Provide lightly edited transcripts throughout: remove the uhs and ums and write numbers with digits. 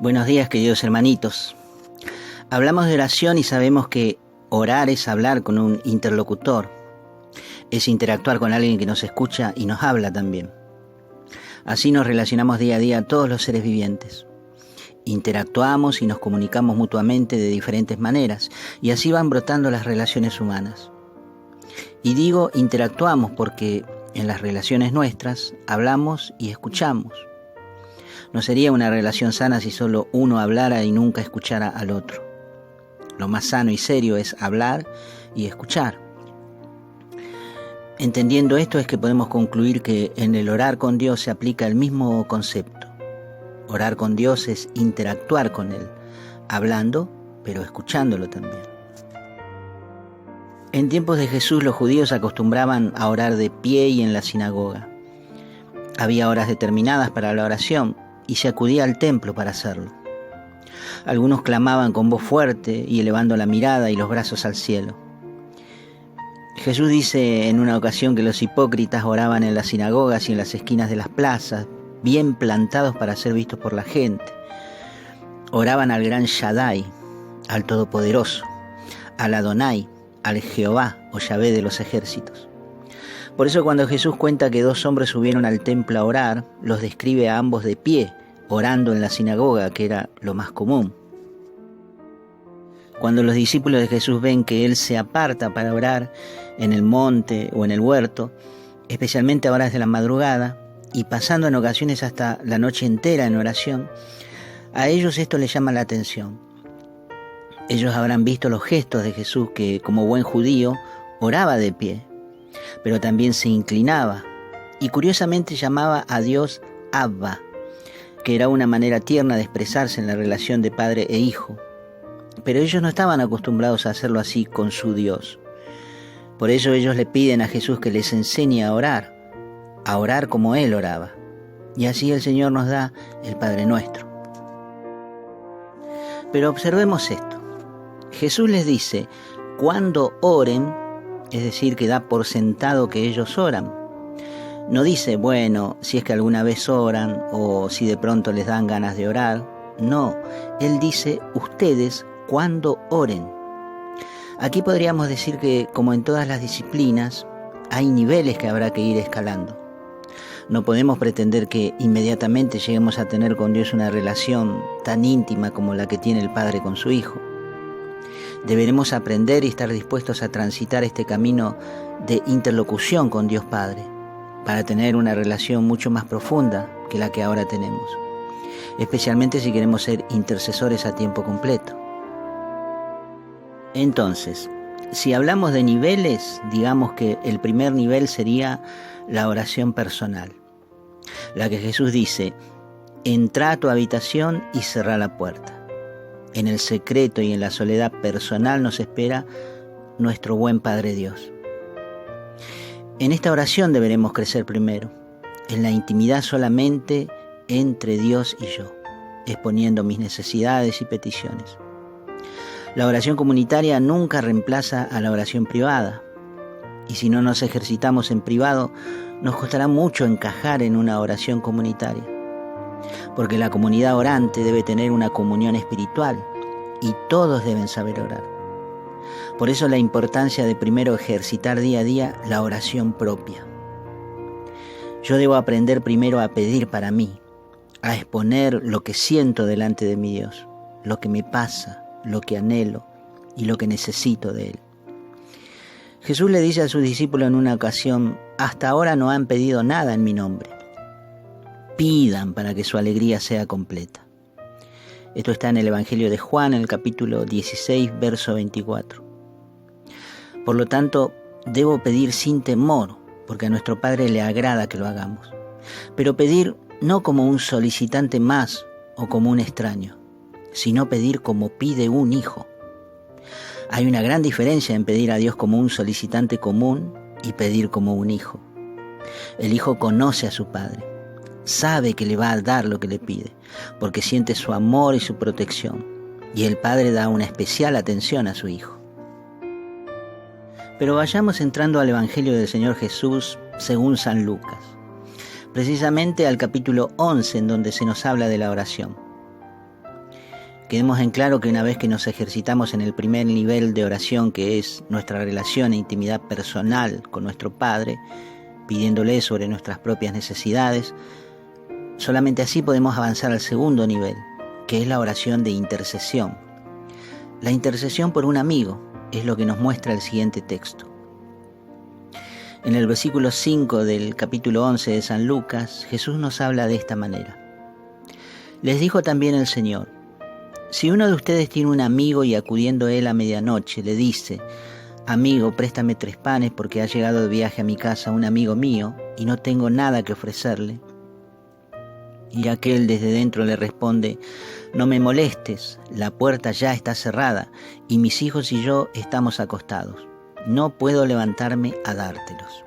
Buenos días, queridos hermanitos. Hablamos de oración y sabemos que orar es hablar con un interlocutor, es interactuar con alguien que nos escucha y nos habla también. Así nos relacionamos día a día todos los seres vivientes. Interactuamos y nos comunicamos mutuamente de diferentes maneras, y así van brotando las relaciones humanas. Y digo interactuamos porque en las relaciones nuestras hablamos y escuchamos. No sería una relación sana si solo uno hablara y nunca escuchara al otro. Lo más sano y serio es hablar y escuchar. Entendiendo esto es que podemos concluir que en el orar con Dios se aplica el mismo concepto. Orar con Dios es interactuar con Él, hablando, pero escuchándolo también. En tiempos de Jesús los judíos acostumbraban a orar de pie y en la sinagoga. Había horas determinadas para la oración y se acudía al templo para hacerlo. Algunos clamaban con voz fuerte y elevando la mirada y los brazos al cielo. Jesús dice en una ocasión que los hipócritas oraban en las sinagogas y en las esquinas de las plazas, bien plantados para ser vistos por la gente. Oraban al gran Shaddai, al Todopoderoso, al Adonai, al Jehová o Yahvé de los ejércitos. Por eso cuando Jesús cuenta que 2 hombres subieron al templo a orar, los describe a ambos de pie, orando en la sinagoga, que era lo más común. Cuando los discípulos de Jesús ven que Él se aparta para orar en el monte o en el huerto, especialmente a horas de la madrugada, y pasando en ocasiones hasta la noche entera en oración, a ellos esto les llama la atención. Ellos habrán visto los gestos de Jesús que, como buen judío, oraba de pie, pero también se inclinaba y curiosamente llamaba a Dios Abba, que era una manera tierna de expresarse en la relación de padre e hijo. Pero ellos no estaban acostumbrados a hacerlo así con su Dios. Por eso ellos le piden a Jesús que les enseñe a orar como Él oraba. Y así el Señor nos da el Padre Nuestro. Pero observemos esto. Jesús les dice, cuando oren, es decir, que da por sentado que ellos oran. No dice, bueno, si es que alguna vez oran o si de pronto les dan ganas de orar. No, Él dice, ustedes cuando oren. Aquí podríamos decir que, como en todas las disciplinas, hay niveles que habrá que ir escalando. No podemos pretender que inmediatamente lleguemos a tener con Dios una relación tan íntima como la que tiene el Padre con su Hijo. Deberemos aprender y estar dispuestos a transitar este camino de interlocución con Dios Padre, para tener una relación mucho más profunda que la que ahora tenemos, especialmente si queremos ser intercesores a tiempo completo. Entonces, si hablamos de niveles, digamos que el primer nivel sería la oración personal, la que Jesús dice, entra a tu habitación y cerrá la puerta. En el secreto y en la soledad personal nos espera nuestro buen Padre Dios. En esta oración deberemos crecer primero, en la intimidad solamente entre Dios y yo, exponiendo mis necesidades y peticiones. La oración comunitaria nunca reemplaza a la oración privada, y si no nos ejercitamos en privado, nos costará mucho encajar en una oración comunitaria, porque la comunidad orante debe tener una comunión espiritual, y todos deben saber orar. Por eso la importancia de primero ejercitar día a día la oración propia. Yo debo aprender primero a pedir para mí, a exponer lo que siento delante de mi Dios, lo que me pasa, lo que anhelo y lo que necesito de Él. Jesús le dice a sus discípulos en una ocasión, hasta ahora no han pedido nada en mi nombre. Pidan para que su alegría sea completa. Esto está en el Evangelio de Juan, en el capítulo 16, verso 24. Por lo tanto, debo pedir sin temor, porque a nuestro Padre le agrada que lo hagamos. Pero pedir no como un solicitante más o como un extraño, sino pedir como pide un hijo. Hay una gran diferencia en pedir a Dios como un solicitante común y pedir como un hijo. El hijo conoce a su Padre, sabe que le va a dar lo que le pide, porque siente su amor y su protección, y el Padre da una especial atención a su hijo. Pero vayamos entrando al Evangelio del Señor Jesús según San Lucas, precisamente al capítulo 11 en donde se nos habla de la oración. Quedemos en claro que una vez que nos ejercitamos en el primer nivel de oración, que es nuestra relación e intimidad personal con nuestro Padre, pidiéndole sobre nuestras propias necesidades, solamente así podemos avanzar al segundo nivel, que es la oración de intercesión. La intercesión por un amigo es lo que nos muestra el siguiente texto. En el versículo 5 del capítulo 11 de San Lucas, Jesús nos habla de esta manera. Les dijo también el Señor: si uno de ustedes tiene un amigo y acudiendo a él a medianoche le dice: amigo, préstame 3 panes porque ha llegado de viaje a mi casa un amigo mío y no tengo nada que ofrecerle, y aquel desde dentro le responde: no me molestes, la puerta ya está cerrada y mis hijos y yo estamos acostados, no puedo levantarme a dártelos.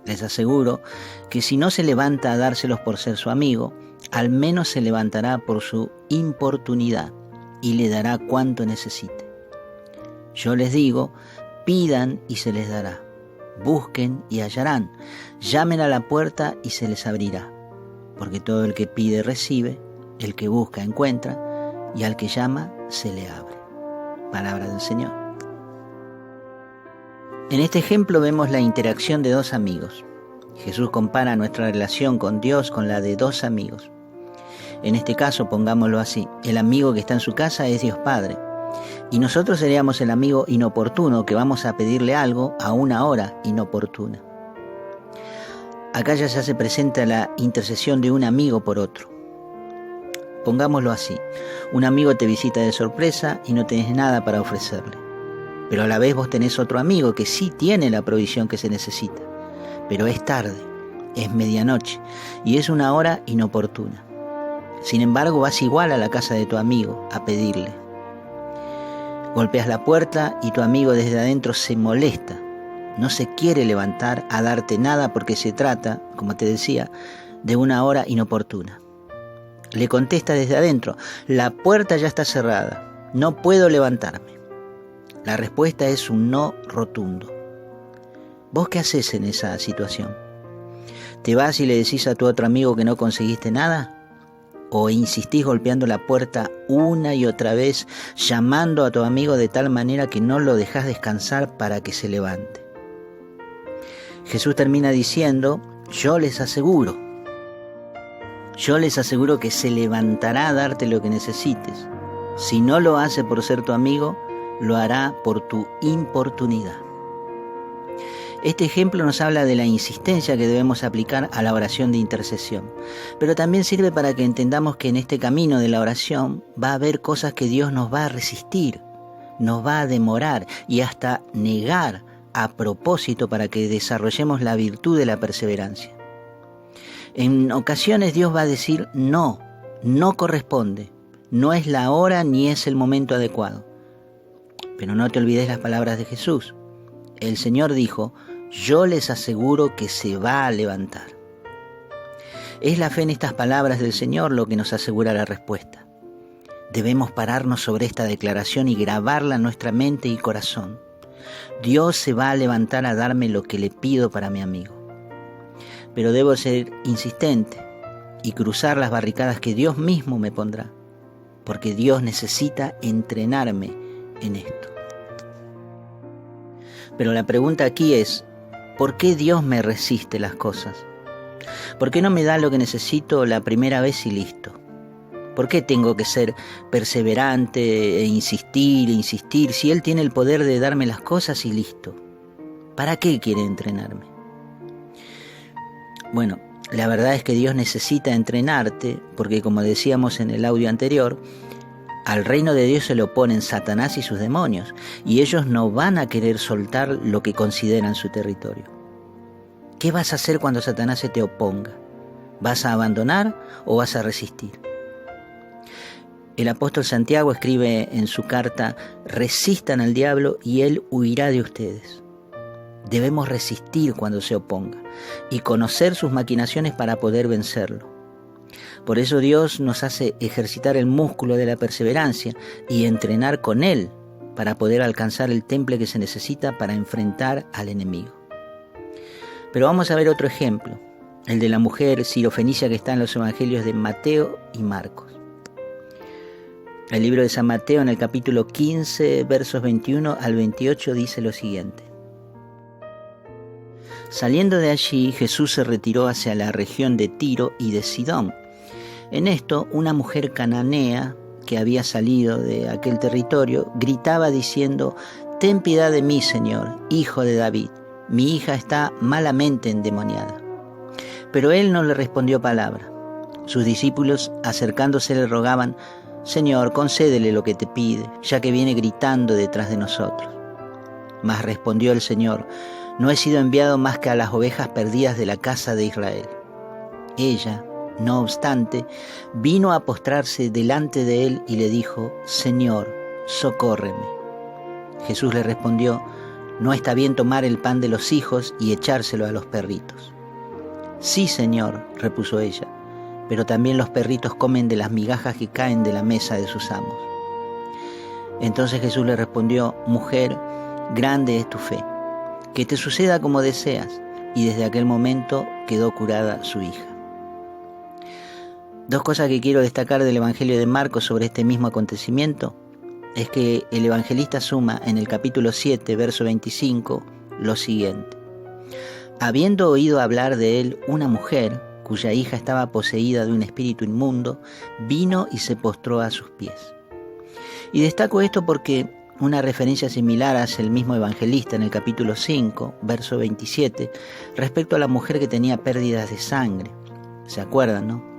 Les aseguro que si no se levanta a dárselos por ser su amigo, al menos se levantará por su importunidad y le dará cuanto necesite. Yo les digo, pidan y se les dará, busquen y hallarán, llamen a la puerta y se les abrirá, porque todo el que pide recibe, el que busca encuentra, y al que llama se le abre. Palabra del Señor. En este ejemplo vemos la interacción de 2 amigos. Jesús compara nuestra relación con Dios con la de 2 amigos. En este caso, pongámoslo así, el amigo que está en su casa es Dios Padre, y nosotros seríamos el amigo inoportuno que vamos a pedirle algo a una hora inoportuna. Acá ya se hace presente la intercesión de un amigo por otro. Pongámoslo así, un amigo te visita de sorpresa y no tenés nada para ofrecerle, pero a la vez vos tenés otro amigo que sí tiene la provisión que se necesita, pero es tarde, es medianoche y es una hora inoportuna. Sin embargo, vas igual a la casa de tu amigo a pedirle. Golpeas la puerta y tu amigo desde adentro se molesta, no se quiere levantar a darte nada porque se trata, como te decía, de una hora inoportuna. Le contesta desde adentro: la puerta ya está cerrada, no puedo levantarme. La respuesta es un no rotundo. ¿Vos qué haces en esa situación? ¿Te vas y le decís a tu otro amigo que no conseguiste nada? ¿O insistís golpeando la puerta una y otra vez, llamando a tu amigo de tal manera que no lo dejás descansar para que se levante? Jesús termina diciendo: yo les aseguro que se levantará a darte lo que necesites. Si no lo hace por ser tu amigo, lo hará por tu importunidad. Este ejemplo nos habla de la insistencia que debemos aplicar a la oración de intercesión, pero también sirve para que entendamos que en este camino de la oración va a haber cosas que Dios nos va a resistir, nos va a demorar y hasta negar a propósito para que desarrollemos la virtud de la perseverancia. En ocasiones Dios va a decir: no corresponde, no es la hora ni es el momento adecuado. Pero no te olvides las palabras de Jesús. El Señor dijo: yo les aseguro que se va a levantar. Es la fe en estas palabras del Señor lo que nos asegura la respuesta. Debemos pararnos sobre esta declaración y grabarla en nuestra mente y corazón. Dios se va a levantar a darme lo que le pido para mi amigo. Pero debo ser insistente y cruzar las barricadas que Dios mismo me pondrá, porque Dios necesita entrenarme en esto. Pero la pregunta aquí es: ¿por qué Dios me resiste las cosas? ¿Por qué no me da lo que necesito la primera vez y listo? ¿Por qué tengo que ser perseverante e insistir si Él tiene el poder de darme las cosas y listo? ¿Para qué quiere entrenarme? Bueno, la verdad es que Dios necesita entrenarte porque, como decíamos en el audio anterior, al reino de Dios se le oponen Satanás y sus demonios, y ellos no van a querer soltar lo que consideran su territorio. ¿Qué vas a hacer cuando Satanás se te oponga? ¿Vas a abandonar o vas a resistir? El apóstol Santiago escribe en su carta: resistan al diablo y él huirá de ustedes. Debemos resistir cuando se oponga y conocer sus maquinaciones para poder vencerlo. Por eso Dios nos hace ejercitar el músculo de la perseverancia y entrenar con él para poder alcanzar el temple que se necesita para enfrentar al enemigo. Pero vamos a ver otro ejemplo, el de la mujer sirofenicia que está en los evangelios de Mateo y Marcos. El libro de San Mateo, en el capítulo 15, versos 21 al 28, dice lo siguiente. Saliendo de allí, Jesús se retiró hacia la región de Tiro y de Sidón. En esto, una mujer cananea que había salido de aquel territorio gritaba diciendo: «Ten piedad de mí, Señor, hijo de David. Mi hija está malamente endemoniada». Pero él no le respondió palabra. Sus discípulos, acercándose, le rogaban: «Señor, concédele lo que te pide, ya que viene gritando detrás de nosotros». Mas respondió el Señor: «No he sido enviado más que a las ovejas perdidas de la casa de Israel». Ella, no obstante, vino a postrarse delante de él y le dijo: «Señor, socórreme». Jesús le respondió: «No está bien tomar el pan de los hijos y echárselo a los perritos». «Sí, Señor», repuso ella, «pero también los perritos comen de las migajas que caen de la mesa de sus amos». Entonces Jesús le respondió: «Mujer, grande es tu fe, que te suceda como deseas». Y desde aquel momento quedó curada su hija. Dos cosas que quiero destacar del Evangelio de Marcos sobre este mismo acontecimiento es que el evangelista suma en el capítulo 7, verso 25, lo siguiente: «Habiendo oído hablar de él una mujer cuya hija estaba poseída de un espíritu inmundo, vino y se postró a sus pies». Y destaco esto porque una referencia similar hace el mismo evangelista en el capítulo 5, verso 27, respecto a la mujer que tenía pérdidas de sangre. ¿Se acuerdan, no?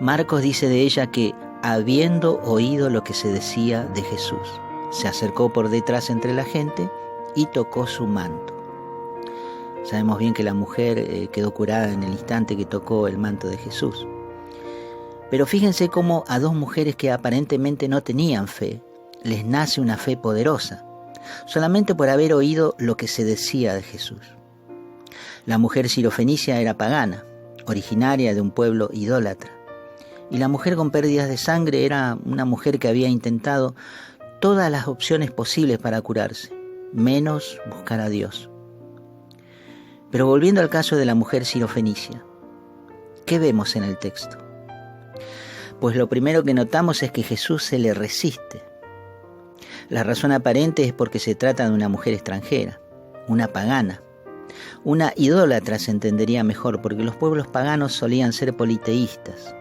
Marcos dice de ella que, habiendo oído lo que se decía de Jesús, se acercó por detrás entre la gente y tocó su manto. Sabemos bien que la mujer quedó curada en el instante que tocó el manto de Jesús. Pero fíjense cómo a dos mujeres que aparentemente no tenían fe, les nace una fe poderosa, solamente por haber oído lo que se decía de Jesús. La mujer sirofenicia era pagana, originaria de un pueblo idólatra. Y la mujer con pérdidas de sangre era una mujer que había intentado todas las opciones posibles para curarse, menos buscar a Dios. Pero volviendo al caso de la mujer sirofenicia, ¿qué vemos en el texto? Pues lo primero que notamos es que Jesús se le resiste. La razón aparente es porque se trata de una mujer extranjera, una pagana. Una idólatra se entendería mejor, porque los pueblos paganos solían ser politeístas.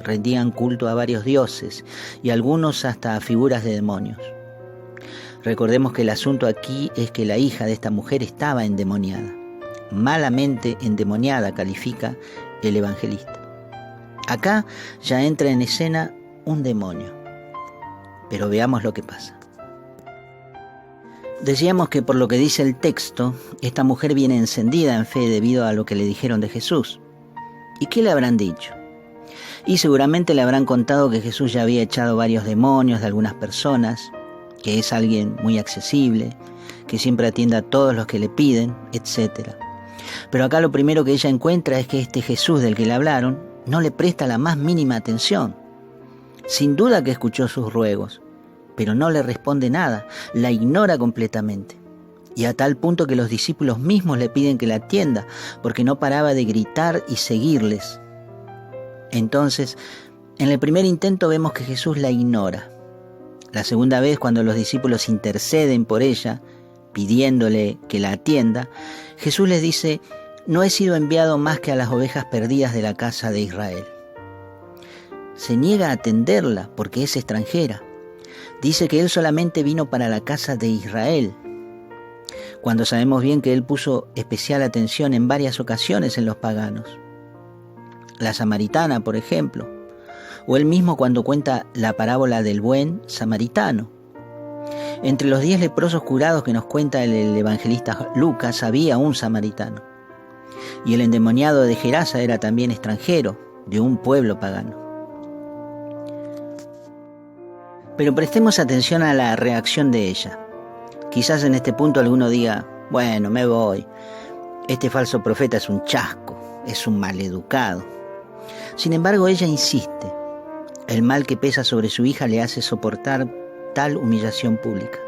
Rendían culto a varios dioses y algunos hasta a figuras de demonios. Recordemos que el asunto aquí es que la hija de esta mujer estaba endemoniada. Malamente endemoniada, califica el evangelista. Acá ya entra en escena un demonio. Pero veamos lo que pasa. Decíamos que por lo que dice el texto, esta mujer viene encendida en fe debido a lo que le dijeron de Jesús. ¿Y qué le habrán dicho? Y seguramente le habrán contado que Jesús ya había echado varios demonios de algunas personas, que es alguien muy accesible, que siempre atiende a todos los que le piden, etc. Pero acá lo primero que ella encuentra es que este Jesús del que le hablaron no le presta la más mínima atención. Sin duda que escuchó sus ruegos, pero no le responde nada, la ignora completamente. Y a tal punto que los discípulos mismos le piden que la atienda, porque no paraba de gritar y seguirles. Entonces, en el primer intento vemos que Jesús la ignora. La segunda vez, cuando los discípulos interceden por ella, pidiéndole que la atienda, Jesús les dice: «No he sido enviado más que a las ovejas perdidas de la casa de Israel». Se niega a atenderla porque es extranjera. Dice que él solamente vino para la casa de Israel, cuando sabemos bien que él puso especial atención en varias ocasiones en los paganos. La samaritana, por ejemplo, o él mismo cuando cuenta la parábola del buen samaritano. Entre los 10 leprosos curados que nos cuenta el evangelista Lucas había un samaritano. Y el endemoniado de Gerasa era también extranjero, de un pueblo pagano. Pero prestemos atención a la reacción de ella. Quizás en este punto alguno diga: «Bueno, me voy. Este falso profeta es un chasco, es un maleducado». Sin embargo, ella insiste. El mal que pesa sobre su hija le hace soportar tal humillación pública.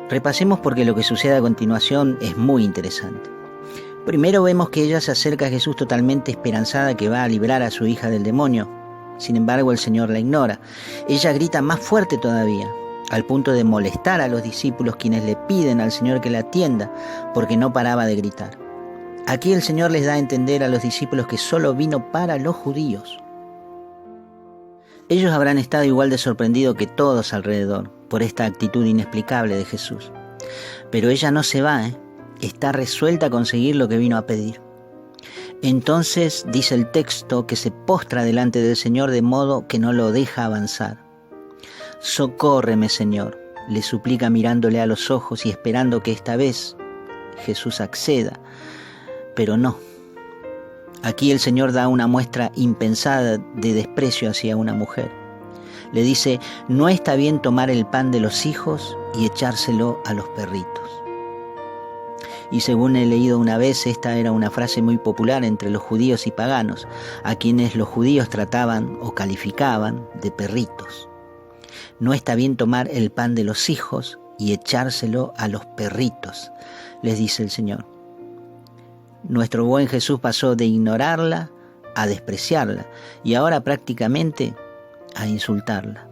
Repasemos porque lo que sucede a continuación es muy interesante. Primero vemos que ella se acerca a Jesús totalmente esperanzada que va a librar a su hija del demonio. Sin embargo, el Señor la ignora. Ella grita más fuerte todavía, al punto de molestar a los discípulos, quienes le piden al Señor que la atienda, porque no paraba de gritar. Aquí el Señor les da a entender a los discípulos que solo vino para los judíos. Ellos habrán estado igual de sorprendidos que todos alrededor por esta actitud inexplicable de Jesús. Pero ella no se va, está resuelta a conseguir lo que vino a pedir. Entonces dice el texto que se postra delante del Señor de modo que no lo deja avanzar. «Socórreme, Señor», le suplica mirándole a los ojos y esperando que esta vez Jesús acceda. Pero no. Aquí el Señor da una muestra impensada de desprecio hacia una mujer. Le dice: «No está bien tomar el pan de los hijos y echárselo a los perritos». Y según he leído una vez, esta era una frase muy popular entre los judíos y paganos, a quienes los judíos trataban o calificaban de perritos. No está bien tomar el pan de los hijos y echárselo a los perritos, les dice el Señor. Nuestro buen Jesús pasó de ignorarla a despreciarla y ahora prácticamente a insultarla.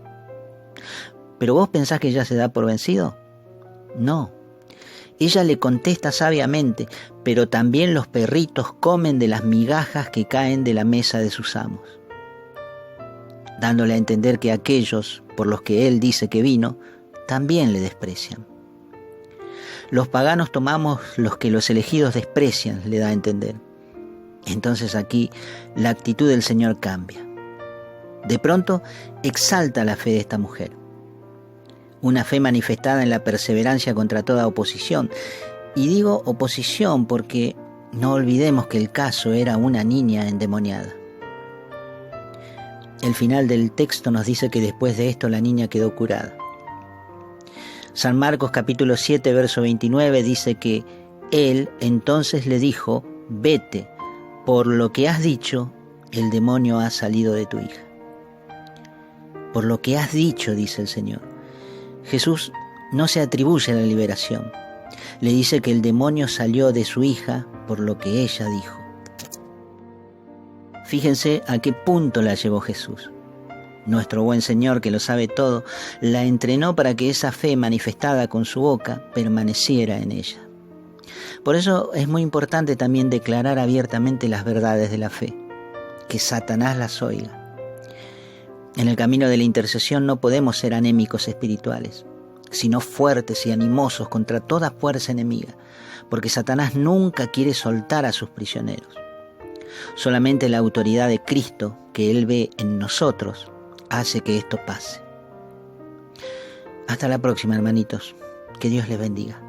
¿Pero vos pensás que ella se da por vencido? No. Ella le contesta sabiamente: «Pero también los perritos comen de las migajas que caen de la mesa de sus amos», dándole a entender que aquellos por los que él dice que vino también le desprecian. Los paganos tomamos los que los elegidos desprecian, le da a entender. Entonces aquí la actitud del Señor cambia. De pronto exalta la fe de esta mujer. Una fe manifestada en la perseverancia contra toda oposición. Y digo oposición porque no olvidemos que el caso era una niña endemoniada. El final del texto nos dice que después de esto la niña quedó curada. San Marcos capítulo 7, verso 29 dice que él entonces le dijo: «Vete, por lo que has dicho, el demonio ha salido de tu hija». Por lo que has dicho, dice el Señor. Jesús no se atribuye a la liberación. Le dice que el demonio salió de su hija por lo que ella dijo. Fíjense a qué punto la llevó Jesús. Nuestro buen Señor, que lo sabe todo, la entrenó para que esa fe manifestada con su boca permaneciera en ella. Por eso es muy importante también declarar abiertamente las verdades de la fe, que Satanás las oiga. En el camino de la intercesión no podemos ser anémicos espirituales, sino fuertes y animosos contra toda fuerza enemiga, porque Satanás nunca quiere soltar a sus prisioneros. Solamente la autoridad de Cristo que Él ve en nosotros hace que esto pase. Hasta la próxima, hermanitos. Que Dios les bendiga.